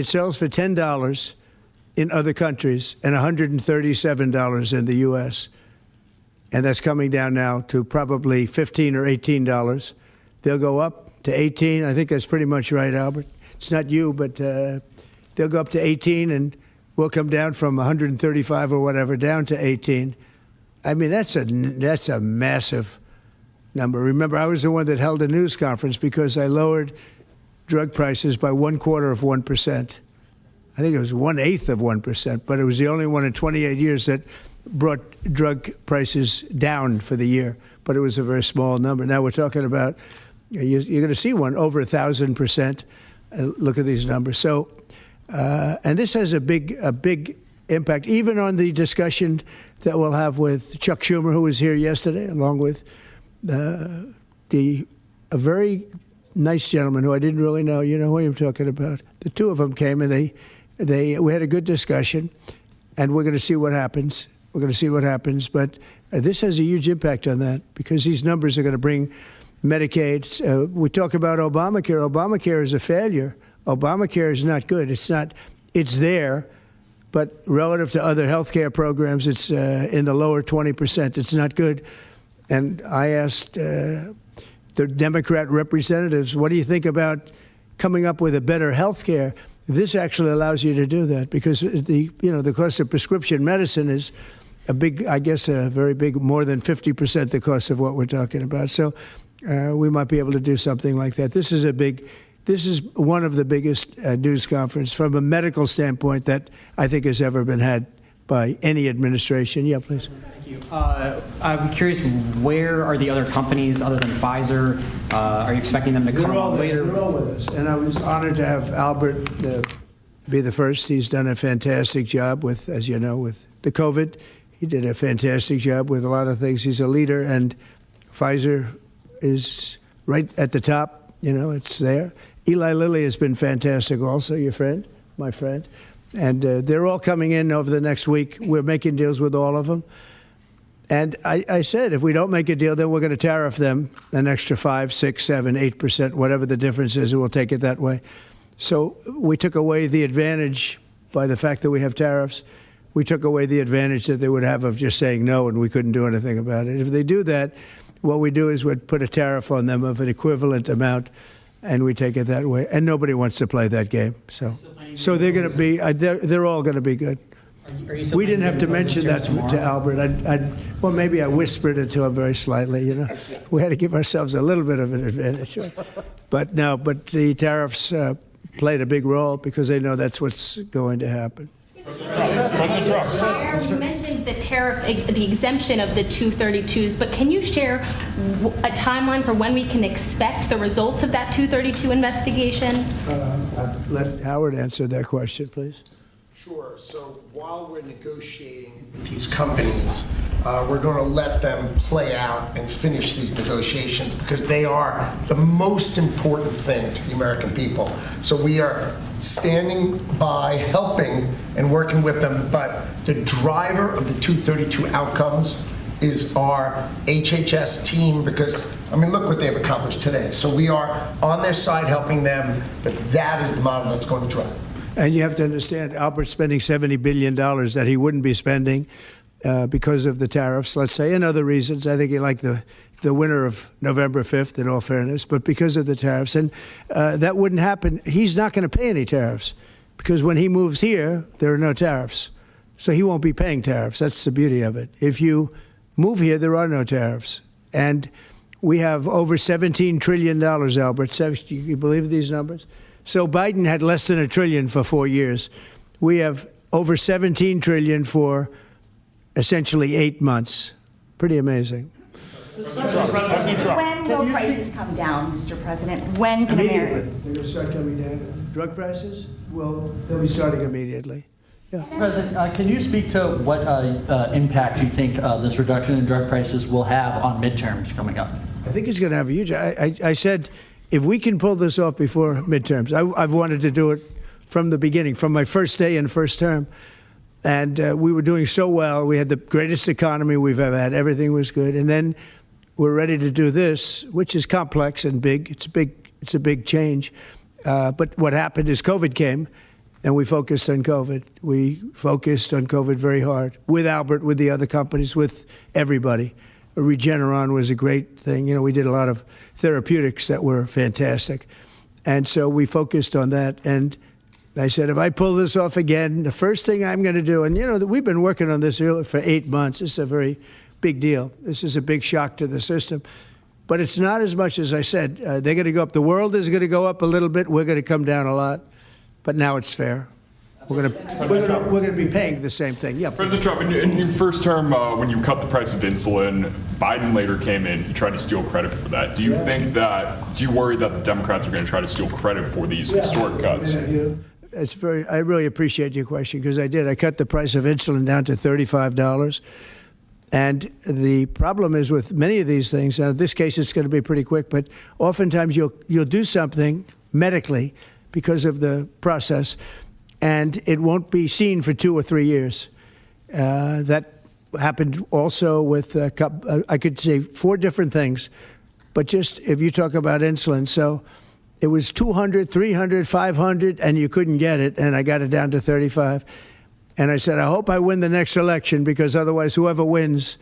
It sells for $10 in other countries and $137 in the U.S. And that's coming down now to probably $15 or $18. They'll go up to 18. I think that's pretty much right, Albert. It's not you, but they'll go up to 18, and we'll come down from 135 or whatever down to 18. I mean, that's a massive number. Remember, I was the one that held a news conference because I lowered drug prices by 1/4%. I think it was 1/8 of 1%, but it was the only one in 28 years that brought drug prices down for the year. But it was a very small number. Now we're talking about, you're going to see one over 1,000%. Look at these numbers. So, and this has a big impact, even on the discussion that we'll have with Chuck Schumer, who was here yesterday, along with a very nice gentleman who I didn't really know. You know who I'm talking about. The two of them came, and we had a good discussion, and we're going to see what happens. We're going to see what happens. But this has a huge impact on that because these numbers are going to bring Medicaid. We talk about Obamacare. Obamacare is a failure. Obamacare is not good. It's there, but relative to other health care programs, it's in the lower 20%. It's not good. And I asked the Democrat representatives, what do you think about coming up with a better health care? This actually allows you to do that because the cost of prescription medicine is a very big, more than 50% the cost of what we're talking about. So we might be able to do something like that. This is one of the biggest news conferences from a medical standpoint that I think has ever been had by any administration. Yeah, please. Thank you. I'm curious, where are the other companies other than Pfizer? Are you expecting them to come on later? They're all with us. And I was honored to have Albert be the first. He's done a fantastic job with, as you know, with the COVID. He did a fantastic job with a lot of things. He's a leader, and Pfizer is right at the top. You know, it's there. Eli Lilly has been fantastic also, my friend. And they're all coming in over the next week. We're making deals with all of them. And I said, if we don't make a deal, then we're going to tariff them an extra 5, 6, 7, 8%, whatever the difference is, and we'll take it that way. So we took away the advantage by the fact that we have tariffs. We took away the advantage that they would have of just saying no, and we couldn't do anything about it. If they do that, what we do is we'd put a tariff on them of an equivalent amount, and we take it that way. And nobody wants to play that game. So they're going to be, they're all going to be good. We didn't have to mention that to Albert. Well, maybe I whispered it to him very slightly, you know. We had to give ourselves a little bit of an advantage. But the tariffs played a big role because they know that's what's going to happen. You mentioned the tariff, the exemption of the 232s, but can you share a timeline for when we can expect the results of that 232 investigation? Let Howard answer that question, please. Sure. So while we're negotiating with these companies, we're going to let them play out and finish these negotiations because they are the most important thing to the American people. So we are standing by, helping and working with them. But the driver of the 232 outcomes is our HHS team because, I mean, look what they've accomplished today. So we are on their side helping them, but that is the model that's going to drive. And you have to understand, Albert's spending $70 billion that he wouldn't be spending because of the tariffs, let's say, and other reasons. I think he liked the winner of November 5th, in all fairness, but because of the tariffs. And that wouldn't happen. He's not going to pay any tariffs because when he moves here, there are no tariffs. So he won't be paying tariffs. That's the beauty of it. If you move here, there are no tariffs. And we have over $17 trillion, Albert. Do you believe these numbers? So Biden had less than $1 trillion for 4 years. We have over $17 trillion for essentially 8 months. Pretty amazing. When will prices come down, Mr. President? When can America? They're going to start coming down. Drug prices? Well, they'll be starting immediately. Yeah. Mr. President, can you speak to what impact you think this reduction in drug prices will have on midterms coming up? I think it's going to have a huge. I said, if we can pull this off before midterms, I've wanted to do it from the beginning, from my first day in first term. And we were doing so well. We had the greatest economy we've ever had. Everything was good. And then we're ready to do this, which is complex and big. It's a big change. But what happened is COVID came, and we focused on COVID. We focused on COVID very hard with Albert, with the other companies, with everybody. Regeneron was a great thing. You know, we did a lot of therapeutics that were fantastic. And so we focused on that. And I said, if I pull this off again, the first thing I'm going to do, and you know, we've been working on this for 8 months. This is a very big deal. This is a big shock to the system. But it's not as much as I said. They're going to go up. The world is going to go up a little bit. We're going to come down a lot. But now it's fair. We're going to be paying the same thing. Yeah. President Trump, in your first term, when you cut the price of insulin, Biden later came in. He tried to steal credit for that. Do you think that? Do you worry that the Democrats are going to try to steal credit for these historic cuts? I really appreciate your question because I did. I cut the price of insulin down to $35. And the problem is with many of these things, now in this case it's going to be pretty quick, but oftentimes you'll do something medically because of the process, and it won't be seen for 2 or 3 years. That happened also with, I could say 4 different things, but just if you talk about insulin, so it was 200, 300, 500, and you couldn't get it, and I got it down to 35. And I said, I hope I win the next election because otherwise whoever wins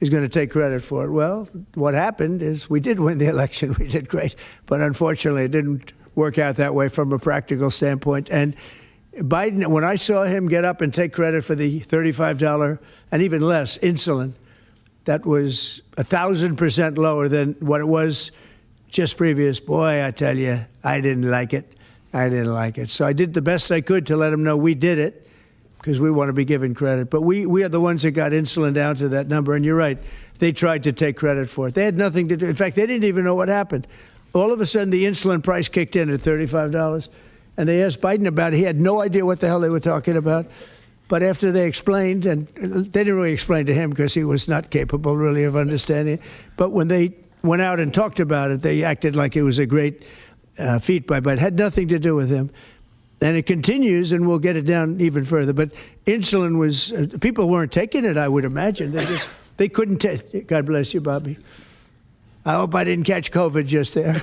is going to take credit for it. Well, what happened is we did win the election. We did great. But unfortunately, it didn't work out that way from a practical standpoint. And Biden, when I saw him get up and take credit for the $35 and even less insulin, that was 1,000% lower than what it was just previous. Boy, I tell you, I didn't like it. I didn't like it. So I did the best I could to let him know we did it, because we want to be given credit. But we are the ones that got insulin down to that number. And you're right, they tried to take credit for it. They had nothing to do. In fact, they didn't even know what happened. All of a sudden, the insulin price kicked in at $35. And they asked Biden about it. He had no idea what the hell they were talking about. But after they explained, and they didn't really explain to him because he was not capable really of understanding it. But when they went out and talked about it, they acted like it was a great feat by Biden. It had nothing to do with him. And it continues, and we'll get it down even further. But insulin was, people weren't taking it, I would imagine. They couldn't take it. God bless you, Bobby. I hope I didn't catch COVID just there.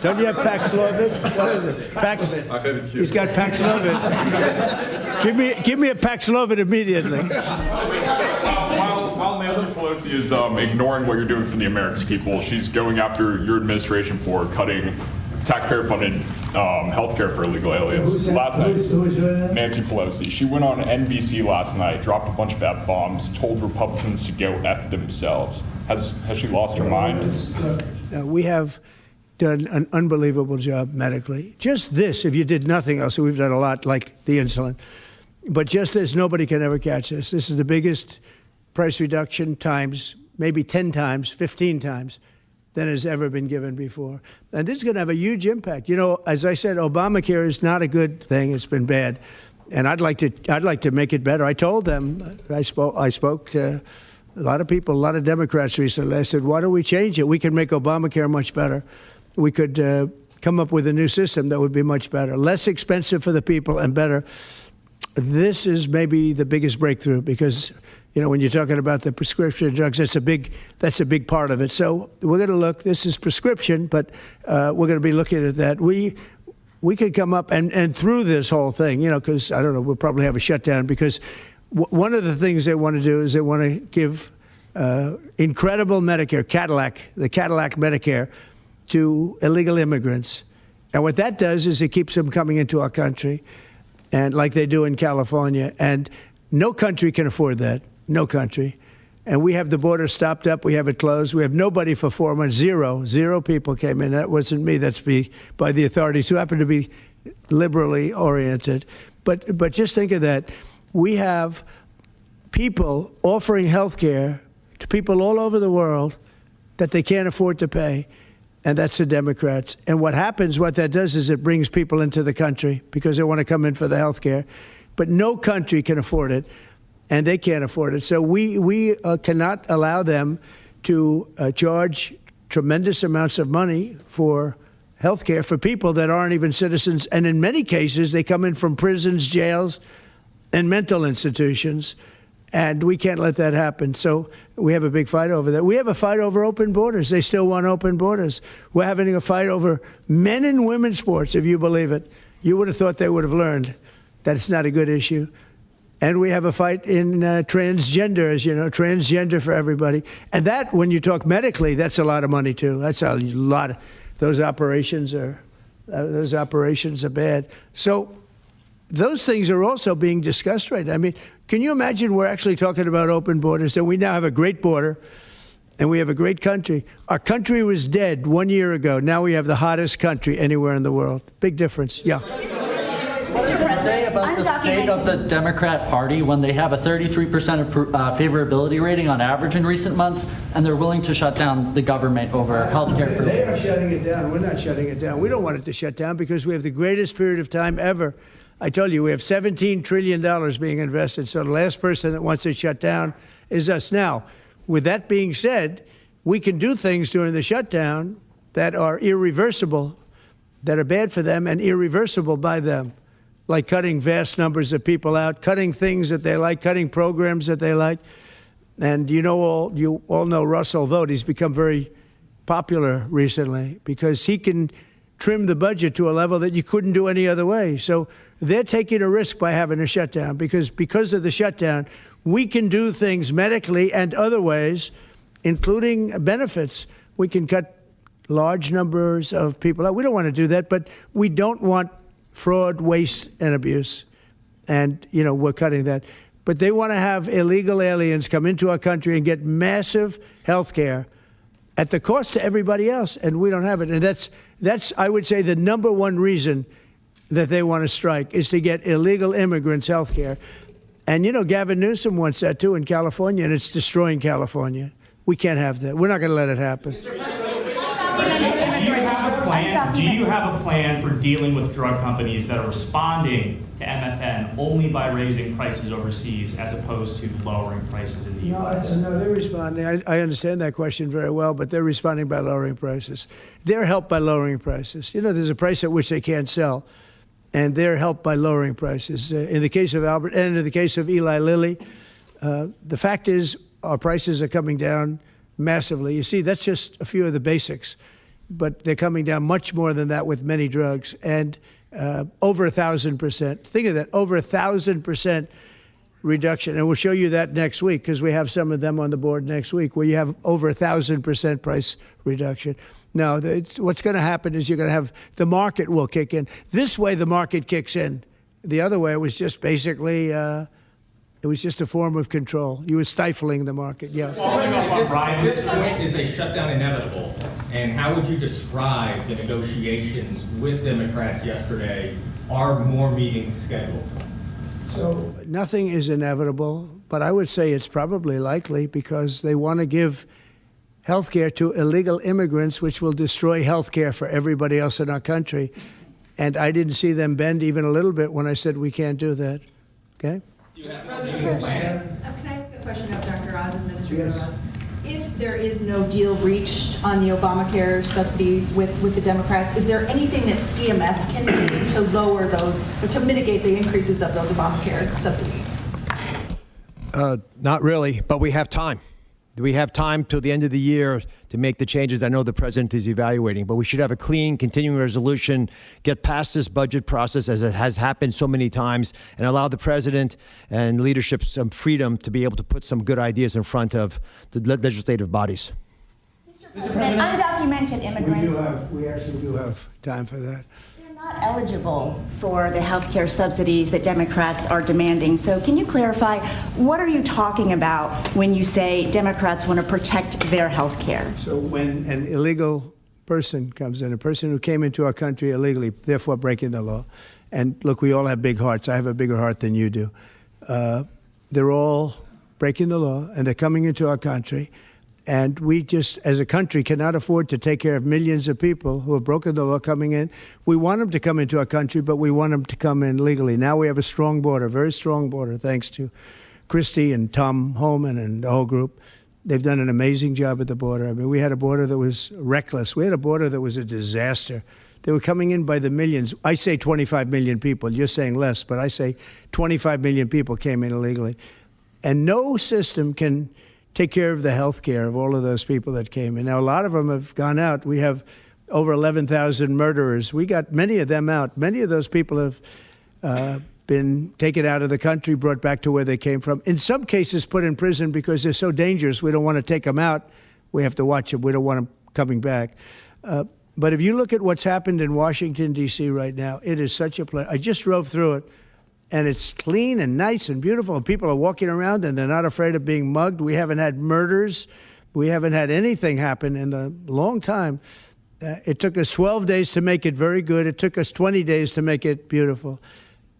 Don't you have Paxlovid? What is it? He's got Paxlovid. Give me a Paxlovid immediately. While Nancy Pelosi is ignoring what you're doing for the American people, she's going after your administration for cutting taxpayer-funded health care for illegal aliens. Last night, Nancy Pelosi, she went on NBC last night, dropped a bunch of F-bombs, told Republicans to go F themselves. Has she lost her mind? We have done an unbelievable job medically. Just this, if you did nothing else, we've done a lot like the insulin, but just this, nobody can ever catch this. This is the biggest price reduction times, maybe 10 times, 15 times than has ever been given before. And this is going to have a huge impact. You know, as I said, Obamacare is not a good thing. It's been bad. And I'd like to make it better. I told them, I spoke to a lot of people, a lot of Democrats recently. I said, why don't we change it? We can make Obamacare much better. We could come up with a new system that would be much better, less expensive for the people and better. This is maybe the biggest breakthrough because, you know, when you're talking about the prescription drugs, that's a big part of it. So we're going to look. This is prescription, but we're going to be looking at that. We could come up and through this whole thing, you know, because I don't know, we'll probably have a shutdown because one of the things they want to do is they want to give incredible Medicare, the Cadillac Medicare, to illegal immigrants. And what that does is it keeps them coming into our country, and like they do in California. And no country can afford that. No country. And we have the border stopped up. We have it closed. We have nobody for 4 months. Zero people came in. That wasn't me. That's by the authorities who happen to be liberally oriented. But just think of that. We have people offering health care to people all over the world that they can't afford to pay. And that's the Democrats. And what that does is it brings people into the country because they want to come in for the health care. But no country can afford it, and they can't afford it. So we cannot allow them to charge tremendous amounts of money for health care for people that aren't even citizens. And in many cases, they come in from prisons, jails, and mental institutions. And we can't let that happen. So we have a big fight over that. We have a fight over open borders. They still want open borders. We're having a fight over men and women's sports, if you believe it. You would have thought they would have learned that it's not a good issue. And we have a fight in transgender, as you know, transgender for everybody. And that, when you talk medically, that's a lot of money, too. That's a lot. Those operations are bad. So those things are also being discussed right now. I mean, can you imagine we're actually talking about open borders, and we now have a great border, and we have a great country. Our country was dead 1 year ago. Now we have the hottest country anywhere in the world. Big difference. Yeah. What does it say about the state of the Democrat Party when they have a 33% favorability rating on average in recent months, and they're willing to shut down the government over health care for They are shutting it down. We're not shutting it down. We don't want it to shut down because we have the greatest period of time ever. I told you, we have $17 trillion being invested, so the last person that wants it shut down is us. Now, with that being said, we can do things during the shutdown that are irreversible, that are bad for them and irreversible by them, like cutting vast numbers of people out, cutting things that they like, cutting programs that they like. And you all know Russell Vought. He's become very popular recently because he can trim the budget to a level that you couldn't do any other way. So they're taking a risk by having a shutdown because of the shutdown, we can do things medically and other ways, including benefits. We can cut large numbers of people out. We don't want to do that, but we don't want fraud, waste, and abuse. And, we're cutting that. But they want to have illegal aliens come into our country and get massive health care at the cost to everybody else, and we don't have it. And that's I would say, the number one reason that they want to strike is to get illegal immigrants health care. And, Gavin Newsom wants that, too, in California, and it's destroying California. We can't have that. We're not going to let it happen. Do you have a plan for dealing with drug companies that are responding to MFN only by raising prices overseas as opposed to lowering prices in the U.S.? No, they're responding. I understand that question very well, but they're responding by lowering prices. They're helped by lowering prices. There's a price at which they can't sell, and they're helped by lowering prices. In the case of Albert and in the case of Eli Lilly, the fact is our prices are coming down massively. You see, that's just a few of the basics. But they're coming down much more than that with many drugs, and over 1,000%. Think of that, over 1,000% reduction. And we'll show you that next week because we have some of them on the board next week where you have over 1,000% price reduction. No, what's going to happen is you're going to have the market will kick in. This way the market kicks in. The other way it was just basically it was just a form of control. You were stifling the market. Yeah. At this point, is a shutdown inevitable? And how would you describe the negotiations with Democrats yesterday? Are more meetings scheduled? So nothing is inevitable, but I would say it's probably likely because they want to give health care to illegal immigrants, which will destroy health care for everybody else in our country. And I didn't see them bend even a little bit when I said we can't do that. Okay? Can I ask a question of Dr. Oz, Administrator Oz? If there is no deal reached on the Obamacare subsidies with the Democrats, is there anything that CMS can do to lower those, or to mitigate the increases of those Obamacare subsidies? Not really, but we have time. We have time till the end of the year to make the changes I know the president is evaluating, but we should have a clean, continuing resolution, get past this budget process as it has happened so many times, and allow the president and leadership some freedom to be able to put some good ideas in front of the legislative bodies. Mr. President, undocumented immigrants. We actually do have time for that. Not eligible for the health care subsidies that Democrats are demanding. So can you clarify, what are you talking about when you say Democrats want to protect their health care? So when an illegal person comes in, a person who came into our country illegally, therefore breaking the law, and look, we all have big hearts. I have a bigger heart than you do. They're all breaking the law, and they're coming into our country. And we just, as a country, cannot afford to take care of millions of people who have broken the law coming in. We want them to come into our country, but we want them to come in legally. Now we have a strong border, very strong border, thanks to Christie and Tom Homan and the whole group. They've done an amazing job at the border. I mean, we had a border that was reckless. We had a border that was a disaster. They were coming in by the millions. I say 25 million people. You're saying less, but I say 25 million people came in illegally. And no system can take care of the health care of all of those people that came in. Now, a lot of them have gone out. We have over 11,000 murderers. We got many of them out. Many of those people have been taken out of the country, brought back to where they came from. In some cases, put in prison because they're so dangerous. We don't want to take them out. We have to watch them. We don't want them coming back. But if you look at what's happened in Washington, D.C. right now, it is such a place. I just drove through it, and it's clean and nice and beautiful, and people are walking around, and they're not afraid of being mugged. We haven't had murders. We haven't had anything happen in a long time. It took us 12 days to make it very good. It took us 20 days to make it beautiful.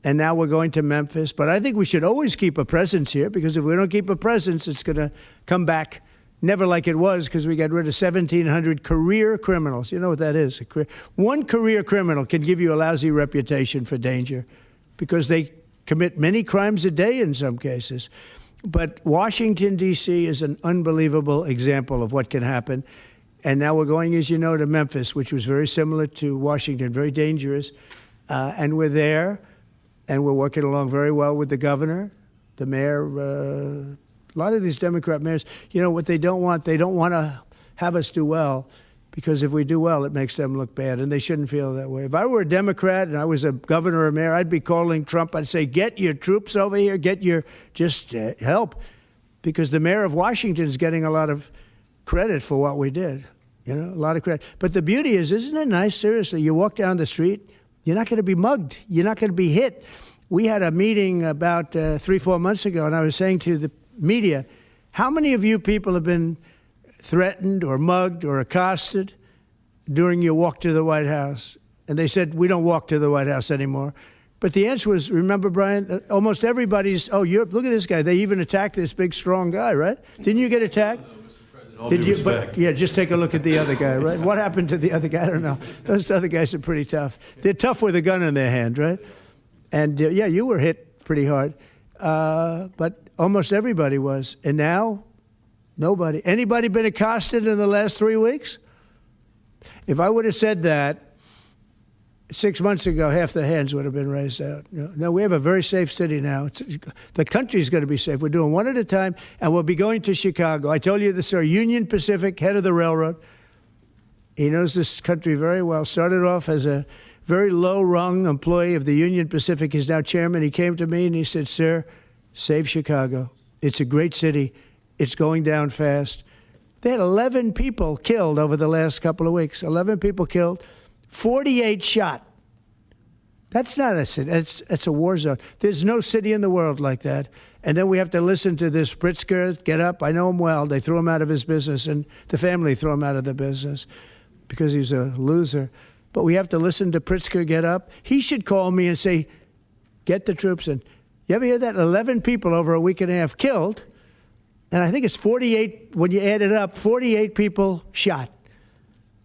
And now we're going to Memphis. But I think we should always keep a presence here, because if we don't keep a presence, it's going to come back never like it was, because we got rid of 1,700 career criminals. You know what that is? One career criminal can give you a lousy reputation for danger, because they commit many crimes a day in some cases. But Washington, D.C. is an unbelievable example of what can happen. And now we're going, as you know, to Memphis, which was very similar to Washington, very dangerous. And we're there, and we're working along very well with the governor, the mayor. A lot of these Democrat mayors, you know what they don't want to have us do well, because if we do well, it makes them look bad, and they shouldn't feel that way. If I were a Democrat and I was a governor or mayor, I'd be calling Trump. I'd say, get your troops over here, just help, because the mayor of Washington is getting a lot of credit for what we did, a lot of credit. But the beauty is, isn't it nice, seriously, you walk down the street, you're not going to be mugged, you're not going to be hit. We had a meeting about 3-4 months ago, and I was saying to the media, how many of you people have been threatened or mugged or accosted during your walk to the White House? And they said, we don't walk to the White House anymore. But the answer was, remember, Brian, almost everybody's, look at this guy. They even attacked this big, strong guy, right? Didn't you get attacked? Did you? But, yeah, just take a look at the other guy, right? What happened to the other guy? I don't know. Those other guys are pretty tough. They're tough with a gun in their hand, right? And, yeah, you were hit pretty hard. But almost everybody was. And now, nobody. Anybody been accosted in the last 3 weeks? If I would have said that 6 months ago, half the hands would have been raised out. No, we have a very safe city now. The country's going to be safe. We're doing one at a time, and we'll be going to Chicago. I told you this, sir. Union Pacific, head of the railroad. He knows this country very well. Started off as a very low-rung employee of the Union Pacific. He's now chairman. He came to me and he said, sir, save Chicago. It's a great city. It's going down fast. They had 11 people killed over the last couple of weeks. 11 people killed, 48 shot. That's not a city. It's a war zone. There's no city in the world like that. And then we have to listen to this Pritzker get up. I know him well. They threw him out of his business, and the family threw him out of the business because he's a loser. But we have to listen to Pritzker get up. He should call me and say, get the troops in. You ever hear that? 11 people over a week and a half killed. And I think it's 48, when you add it up, 48 people shot.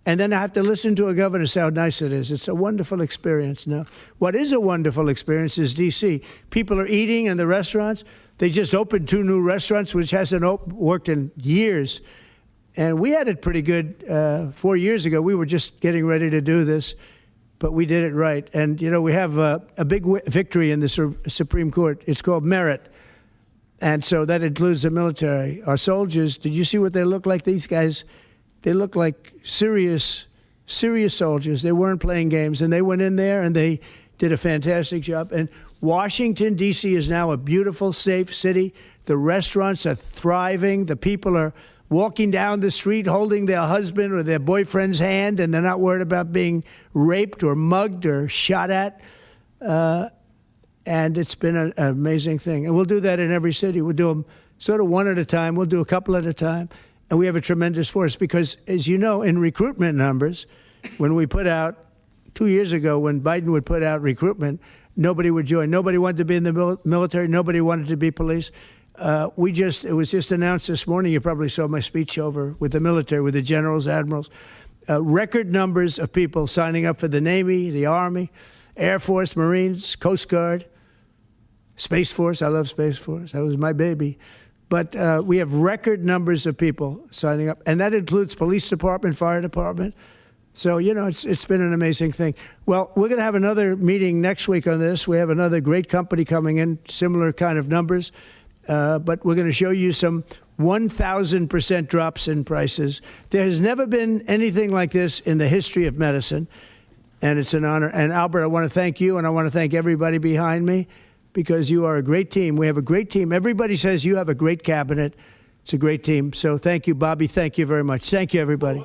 And then I have to listen to a governor say how nice it is. It's a wonderful experience. Now, what is a wonderful experience is D.C. People are eating in the restaurants. They just opened 2 new restaurants, which hasn't worked in years. And we had it pretty good 4 years ago. We were just getting ready to do this, but we did it right. And, we have a big victory in the Supreme Court. It's called merit. And so that includes the military. Our soldiers, did you see what they look like? These guys, they look like serious soldiers. They weren't playing games. And they went in there and they did a fantastic job. And Washington, D.C. is now a beautiful, safe city. The restaurants are thriving. The people are walking down the street holding their husband or their boyfriend's hand, and they're not worried about being raped or mugged or shot at. And it's been an amazing thing. And we'll do that in every city. We'll do them sort of one at a time. We'll do a couple at a time. And we have a tremendous force because, as you know, in recruitment numbers, when we put out, 2 years ago, when Biden would put out recruitment, nobody would join. Nobody wanted to be in the military. Nobody wanted to be police. It was just announced this morning. You probably saw my speech over with the military, with the generals, admirals. Record numbers of people signing up for the Navy, the Army, Air Force, Marines, Coast Guard, Space Force. I love Space Force. That was my baby. But we have record numbers of people signing up, and that includes police department, fire department. So, it's been an amazing thing. Well, we're going to have another meeting next week on this. We have another great company coming in, similar kind of numbers. but we're going to show you some 1,000% drops in prices. There has never been anything like this in the history of medicine, and it's an honor. And Albert, I want to thank you, and I want to thank everybody behind me, because you are a great team. We have a great team. Everybody says you have a great cabinet. It's a great team. So thank you, Bobby. Thank you very much. Thank you, everybody.